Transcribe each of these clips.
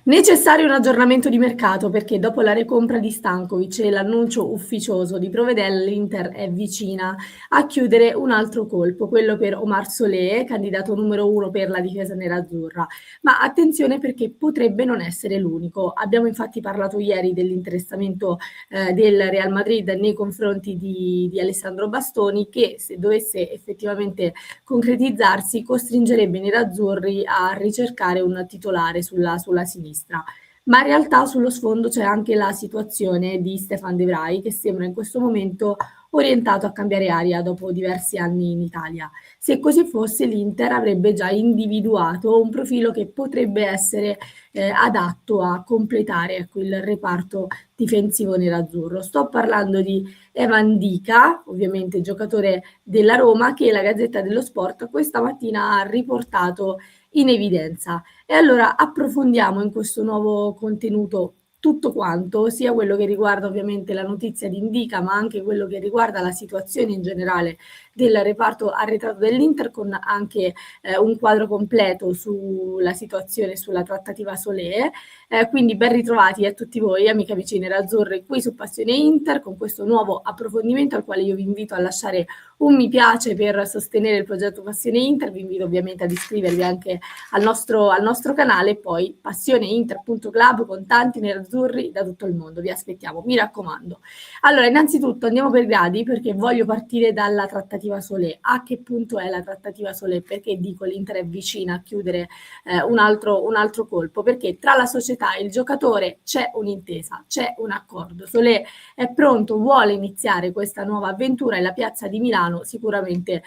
Necessario un aggiornamento di mercato perché dopo la recompra di Stankovic e l'annuncio ufficioso di Provedel, l'Inter è vicina a chiudere un altro colpo, quello per Omar Solé, candidato numero uno per la difesa nerazzurra. Ma attenzione perché potrebbe non essere l'unico. Abbiamo infatti parlato ieri dell'interessamento del Real Madrid nei confronti di Alessandro Bastoni, che se dovesse effettivamente concretizzarsi costringerebbe i nerazzurri a ricercare un titolare sulla sinistra. Ma in realtà sullo sfondo c'è anche la situazione di Stefan De Vrij che sembra in questo momento orientato a cambiare aria dopo diversi anni in Italia. Se così fosse, l'Inter avrebbe già individuato un profilo che potrebbe essere adatto a completare, ecco, il reparto difensivo nerazzurro. Sto parlando di Evan Dica, ovviamente giocatore della Roma, che la Gazzetta dello Sport questa mattina ha riportato in evidenza. E allora approfondiamo in questo nuovo contenuto tutto quanto, sia quello che riguarda ovviamente la notizia di Indica, ma anche quello che riguarda la situazione in generale del reparto arretrato dell'Inter, con anche un quadro completo sulla situazione, sulla trattativa Solé. Quindi ben ritrovati a tutti voi, amiche e amici nerazzurri, qui su Passione Inter, con questo nuovo approfondimento al quale io vi invito a lasciare un mi piace per sostenere il progetto Passione Inter, vi invito ovviamente ad iscrivervi anche al nostro canale e poi passioneinter.club con tanti nerazzurri da tutto il mondo, vi aspettiamo, mi raccomando. Allora, innanzitutto andiamo per gradi perché voglio partire dalla trattativa Solé. A che punto è la trattativa Solé? Perché dico l'Inter è vicina a chiudere un altro colpo? Perché tra la società e il giocatore c'è un'intesa, c'è un accordo. Solé è pronto, vuole iniziare questa nuova avventura e la piazza di Milano sicuramente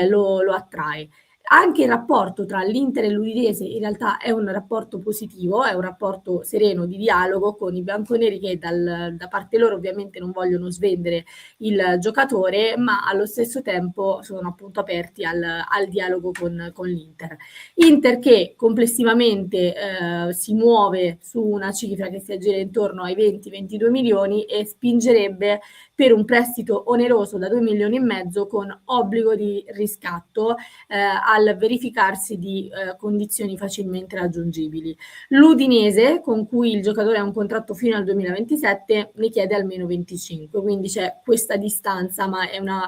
lo attrae. Anche il rapporto tra l'Inter e l'Udinese in realtà è un rapporto positivo, è un rapporto sereno di dialogo con i bianconeri che da parte loro ovviamente non vogliono svendere il giocatore, ma allo stesso tempo sono appunto aperti al dialogo con l'Inter. Inter che complessivamente si muove su una cifra che si aggira intorno ai 20-22 milioni e spingerebbe per un prestito oneroso da 2 milioni e mezzo con obbligo di riscatto al verificarsi di condizioni facilmente raggiungibili. L'Udinese, con cui il giocatore ha un contratto fino al 2027, ne chiede almeno 25, quindi c'è questa distanza, ma è una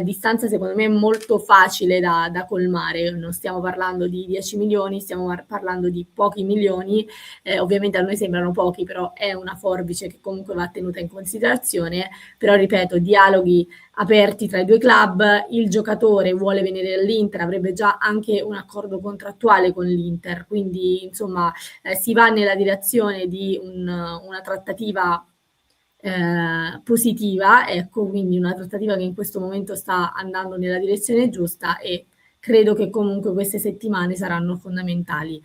distanza secondo me molto facile da colmare, non stiamo parlando di 10 milioni, stiamo parlando di pochi milioni, ovviamente a noi sembrano pochi, però è una forbice che comunque va tenuta in considerazione, però ripeto, dialoghi aperti tra i due club, il giocatore vuole venire all'Inter, avrebbe già anche un accordo contrattuale con l'Inter, quindi insomma si va nella direzione di una trattativa positiva, ecco, quindi una trattativa che in questo momento sta andando nella direzione giusta e credo che comunque queste settimane saranno fondamentali.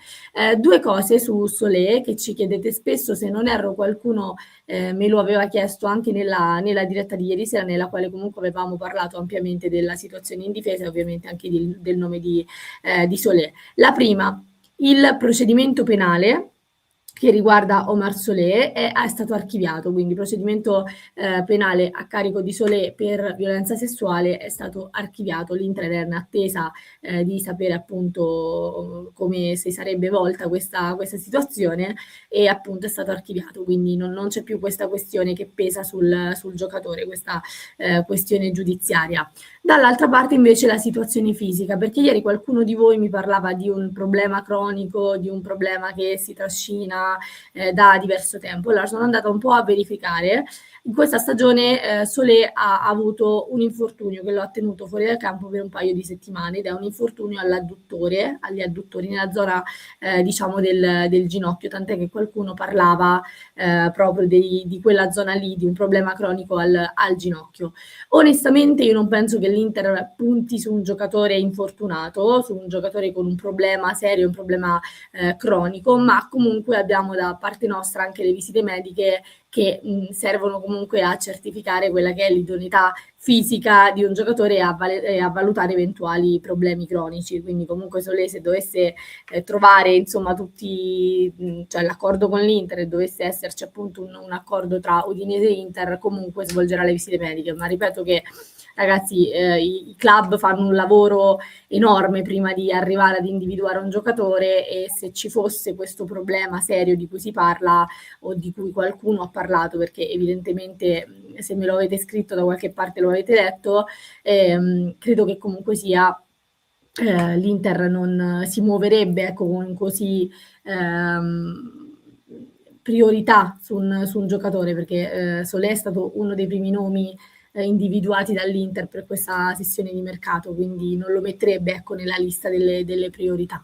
Due cose su Solé che ci chiedete spesso, se non erro qualcuno me lo aveva chiesto anche nella diretta di ieri sera, nella quale comunque avevamo parlato ampiamente della situazione in difesa e ovviamente anche del nome di Solé. La prima, il procedimento penale che riguarda Omar Solé è stato archiviato, quindi il procedimento penale a carico di Solé per violenza sessuale è stato archiviato. L'Inter era in attesa di sapere appunto come si sarebbe volta questa situazione e appunto è stato archiviato, quindi non c'è più questa questione che pesa sul giocatore, questa questione giudiziaria. Dall'altra parte invece la situazione fisica, perché ieri qualcuno di voi mi parlava di un problema cronico, di un problema che si trascina da diverso tempo. Allora sono andata un po' a verificare. In questa stagione Solé ha avuto un infortunio che lo ha tenuto fuori dal campo per un paio di settimane ed è un infortunio all'adduttore, agli adduttori nella zona diciamo del ginocchio, tant'è che qualcuno parlava proprio di quella zona lì, di un problema cronico al ginocchio. Onestamente io non penso che l'Inter punti su un giocatore infortunato, su un giocatore con un problema serio, un problema cronico, ma comunque abbiamo da parte nostra anche le visite mediche che servono comunque a certificare quella che è l'idoneità fisica di un giocatore e a valutare eventuali problemi cronici. Quindi comunque Solé se dovesse trovare insomma tutti, cioè l'accordo con l'Inter e dovesse esserci appunto un accordo tra Udinese e Inter, comunque svolgerà le visite mediche, ma ripeto che ragazzi, i club fanno un lavoro enorme prima di arrivare ad individuare un giocatore, e se ci fosse questo problema serio di cui si parla o di cui qualcuno ha parlato, perché evidentemente se me lo avete scritto da qualche parte lo avete letto, credo che comunque sia l'Inter non si muoverebbe, ecco, con così priorità su un giocatore, perché Solé è stato uno dei primi nomi individuati dall'Inter per questa sessione di mercato, quindi non lo metterebbe, ecco, nella lista delle priorità.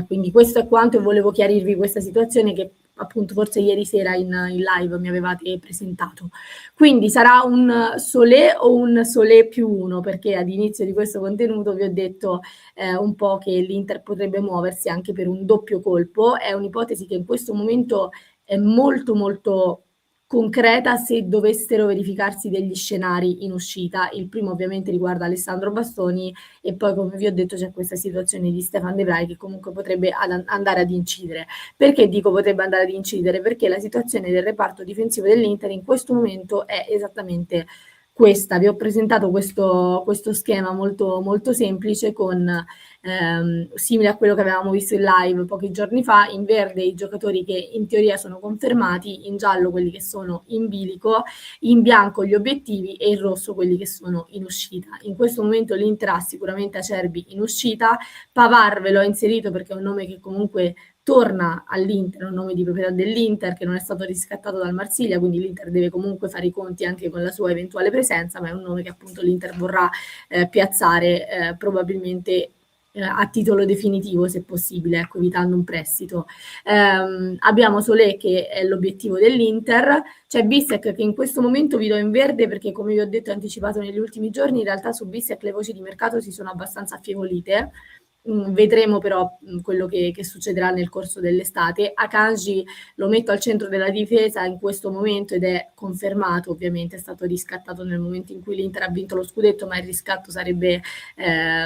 Quindi questo è quanto, e volevo chiarirvi questa situazione che appunto forse ieri sera in live mi avevate presentato. Quindi sarà un Solé o un Solé più uno, perché ad inizio di questo contenuto vi ho detto un po' che l'Inter potrebbe muoversi anche per un doppio colpo. È un'ipotesi che in questo momento è molto molto concreta se dovessero verificarsi degli scenari in uscita. Il primo ovviamente riguarda Alessandro Bastoni, e poi, come vi ho detto, c'è questa situazione di Stefan De Vrij che comunque potrebbe andare ad incidere. Perché dico potrebbe andare ad incidere? Perché la situazione del reparto difensivo dell'Inter in questo momento è esattamente questa. Vi ho presentato questo schema molto, molto semplice, con simile a quello che avevamo visto in live pochi giorni fa: in verde i giocatori che in teoria sono confermati, in giallo quelli che sono in bilico, in bianco gli obiettivi e in rosso quelli che sono in uscita. In questo momento l'Inter ha sicuramente Acerbi in uscita, Pavard ve l'ho inserito perché è un nome che comunque torna all'Inter, un nome di proprietà dell'Inter che non è stato riscattato dal Marsiglia, quindi l'Inter deve comunque fare i conti anche con la sua eventuale presenza, ma è un nome che appunto l'Inter vorrà piazzare probabilmente a titolo definitivo, se possibile, ecco, evitando un prestito. Abbiamo Solé che è l'obiettivo dell'Inter, c'è Bissek che in questo momento vi do in verde perché, come vi ho detto e anticipato negli ultimi giorni, in realtà su Bissek le voci di mercato si sono abbastanza affievolite. Vedremo però quello che succederà nel corso dell'estate. Akanji lo metto al centro della difesa in questo momento ed è confermato, ovviamente è stato riscattato nel momento in cui l'Inter ha vinto lo scudetto, ma il riscatto sarebbe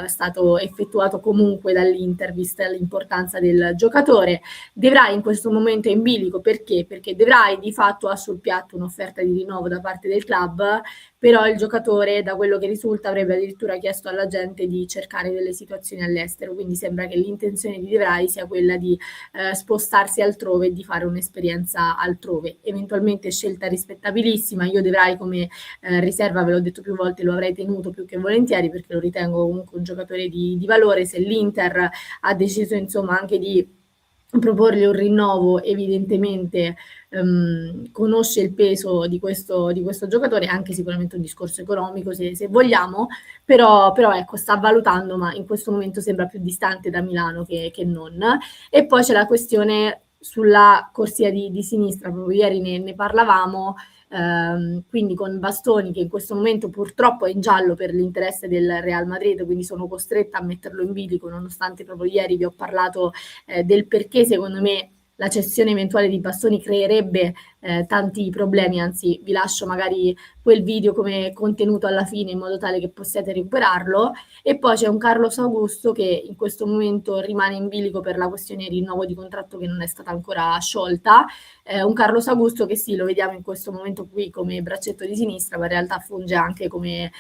stato effettuato comunque dall'Inter vista l'importanza del giocatore. De Vrij in questo momento è in bilico, perché? Perché De Vrij di fatto ha sul piatto un'offerta di rinnovo da parte del club, però il giocatore, da quello che risulta, avrebbe addirittura chiesto alla gente di cercare delle situazioni all'estero, quindi sembra che l'intenzione di De Vrij sia quella di spostarsi altrove e di fare un'esperienza altrove, eventualmente scelta rispettabilissima. Io De Vrij come riserva, ve l'ho detto più volte, lo avrei tenuto più che volentieri perché lo ritengo comunque un giocatore di valore. Se l'Inter ha deciso insomma anche di proporgli un rinnovo, evidentemente conosce il peso di questo giocatore, anche sicuramente un discorso economico se vogliamo, però ecco, sta valutando, ma in questo momento sembra più distante da Milano che non. E poi c'è la questione sulla corsia di sinistra, proprio ieri ne parlavamo, quindi con Bastoni che in questo momento purtroppo è in giallo per l'interesse del Real Madrid, quindi sono costretta a metterlo in bilico, nonostante proprio ieri vi ho parlato del perché secondo me la cessione eventuale di Bastoni creerebbe tanti problemi. Anzi, vi lascio magari quel video come contenuto alla fine in modo tale che possiate recuperarlo. E poi c'è un Carlos Augusto che in questo momento rimane in bilico per la questione rinnovo di contratto che non è stata ancora sciolta. Un Carlos Augusto che sì, lo vediamo in questo momento qui come braccetto di sinistra, ma in realtà funge anche come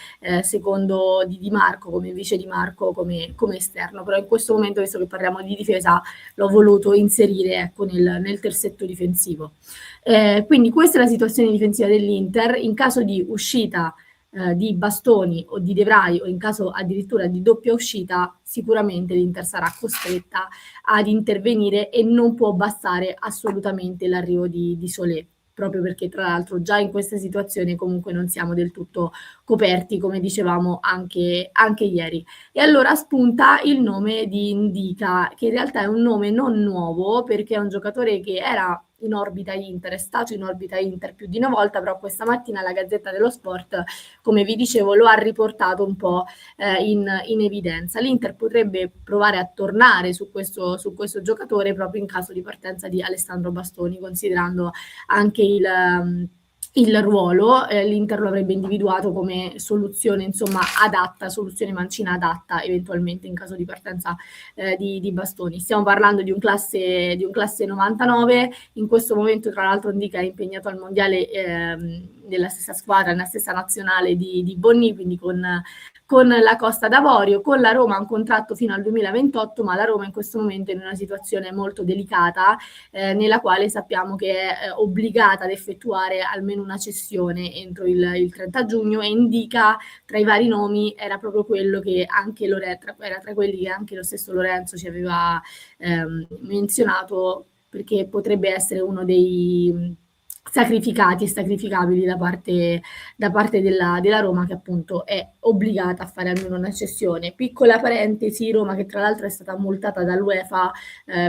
secondo di Di Marco, come vice Di Marco, come esterno. Però in questo momento, visto che parliamo di difesa, l'ho voluto inserire, ecco, nel terzetto difensivo. Quindi questa è la situazione difensiva dell'Inter. In caso di uscita di Bastoni o di De Vrij, o in caso addirittura di doppia uscita, sicuramente l'Inter sarà costretta ad intervenire e non può bastare assolutamente l'arrivo di Solé, proprio perché tra l'altro già in questa situazione comunque non siamo del tutto coperti, come dicevamo anche ieri. E allora spunta il nome di Ndicka, che in realtà è un nome non nuovo, perché è un giocatore che era in orbita Inter, è stato in orbita Inter più di una volta, però questa mattina la Gazzetta dello Sport, come vi dicevo, lo ha riportato un po' in evidenza. L'Inter potrebbe provare a tornare su questo giocatore proprio in caso di partenza di Alessandro Bastoni, considerando anche il ruolo. L'Inter lo avrebbe individuato come soluzione insomma adatta, soluzione mancina adatta eventualmente in caso di partenza di Bastoni. Stiamo parlando di un classe 99, in questo momento tra l'altro Ndicka è impegnato al mondiale nella stessa squadra, nella stessa nazionale di Bonni, quindi con la Costa d'Avorio. Con la Roma ha un contratto fino al 2028, ma la Roma in questo momento è in una situazione molto delicata, nella quale sappiamo che è obbligata ad effettuare almeno una cessione entro il 30 giugno, e indica tra i vari nomi era proprio quello che anche era tra quelli che anche lo stesso Lorenzo ci aveva menzionato, perché potrebbe essere uno dei sacrificati e sacrificabili da parte della Roma, che appunto è obbligata a fare almeno una cessione. Piccola parentesi, Roma che tra l'altro è stata multata dall'UEFA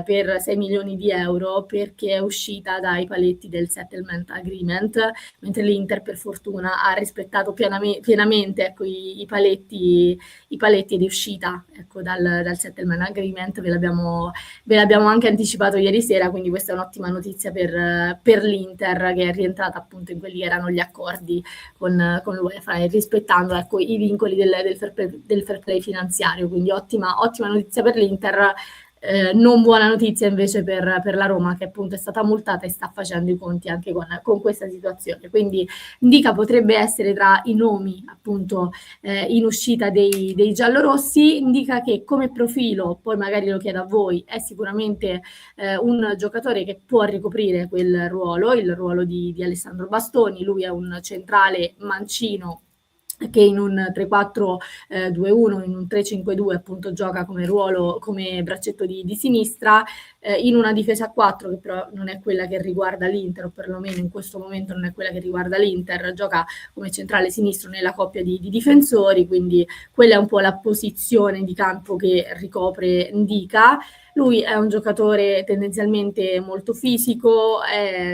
per 6 milioni di euro perché è uscita dai paletti del settlement agreement, mentre l'Inter per fortuna ha rispettato pienamente, ecco, i paletti ed è uscita, ecco, dal settlement agreement. Ve l'abbiamo anche anticipato ieri sera, quindi questa è un'ottima notizia per l'Inter, che è rientrata appunto in quelli che erano gli accordi con l'UEFA e rispettando, ecco, i vincoli del fair play finanziario. Quindi ottima notizia per l'Inter. Non buona notizia invece per la Roma, che appunto è stata multata e sta facendo i conti anche con questa situazione. Quindi Ndica potrebbe essere tra i nomi appunto in uscita dei giallorossi. Indica che come profilo, poi magari lo chiedo a voi, è sicuramente un giocatore che può ricoprire quel ruolo, il ruolo di Alessandro Bastoni. Lui è un centrale mancino che in un 3-4-2-1, in un 3-5-2 appunto gioca come ruolo, come braccetto di sinistra, in una difesa a 4 che però non è quella che riguarda l'Inter, o perlomeno in questo momento non è quella che riguarda l'Inter. Gioca come centrale sinistro nella coppia di difensori, quindi quella è un po' la posizione di campo che ricopre Ndica. Lui è un giocatore tendenzialmente molto fisico,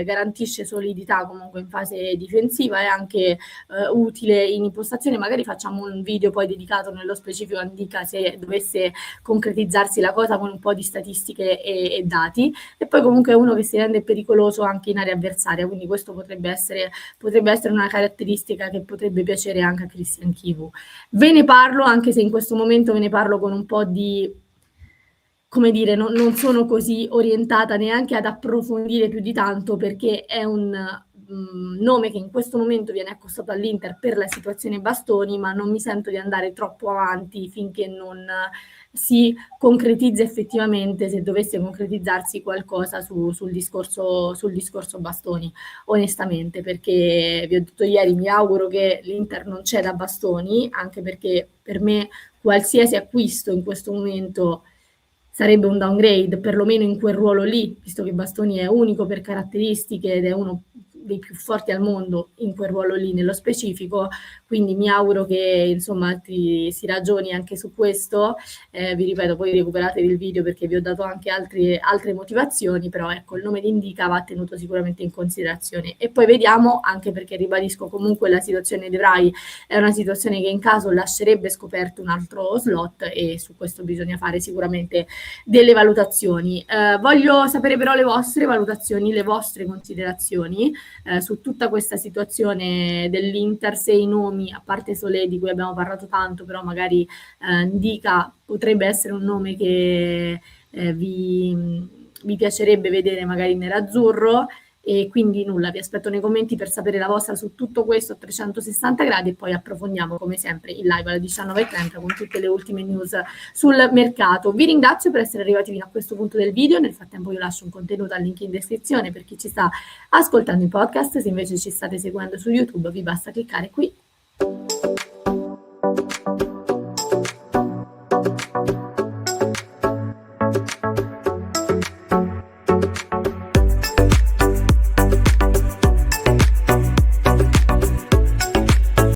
garantisce solidità comunque in fase difensiva, è anche utile in impostazione. Magari facciamo un video poi dedicato nello specifico a Ndica, se dovesse concretizzarsi la cosa, con un po' di statistiche e dati. E poi comunque è uno che si rende pericoloso anche in area avversaria, quindi questo potrebbe essere una caratteristica che potrebbe piacere anche a Christian Chivu. Ve ne parlo, anche se in questo momento ve ne parlo con un po' di, come dire, non sono così orientata neanche ad approfondire più di tanto, perché è un nome che in questo momento viene accostato all'Inter per la situazione Bastoni, ma non mi sento di andare troppo avanti finché non si concretizza effettivamente, se dovesse concretizzarsi qualcosa sul discorso Bastoni, onestamente, perché vi ho detto ieri, mi auguro che l'Inter non ceda Bastoni, anche perché per me qualsiasi acquisto in questo momento sarebbe un downgrade, perlomeno in quel ruolo lì, visto che Bastoni è unico per caratteristiche ed è uno dei più forti al mondo in quel ruolo lì nello specifico. Quindi mi auguro che insomma si ragioni anche su questo. Vi ripeto, poi recuperatevi il video perché vi ho dato anche altre motivazioni, però ecco, il nome di Ndica va tenuto sicuramente in considerazione. E poi vediamo, anche perché ribadisco, comunque la situazione De Vrij è una situazione che in caso lascerebbe scoperto un altro slot, e su questo bisogna fare sicuramente delle valutazioni. Voglio sapere però le vostre valutazioni, le vostre considerazioni su tutta questa situazione dell'Inter, se i nomi, a parte Solé di cui abbiamo parlato tanto, però magari Ndica potrebbe essere un nome che vi piacerebbe vedere magari nerazzurro. E quindi nulla, vi aspetto nei commenti per sapere la vostra su tutto questo a 360 gradi, e poi approfondiamo come sempre in live alle 19:30 con tutte le ultime news sul mercato. Vi ringrazio per essere arrivati fino a questo punto del video. Nel frattempo io lascio un contenuto al link in descrizione per chi ci sta ascoltando in podcast. Se invece ci state seguendo su YouTube, vi basta cliccare qui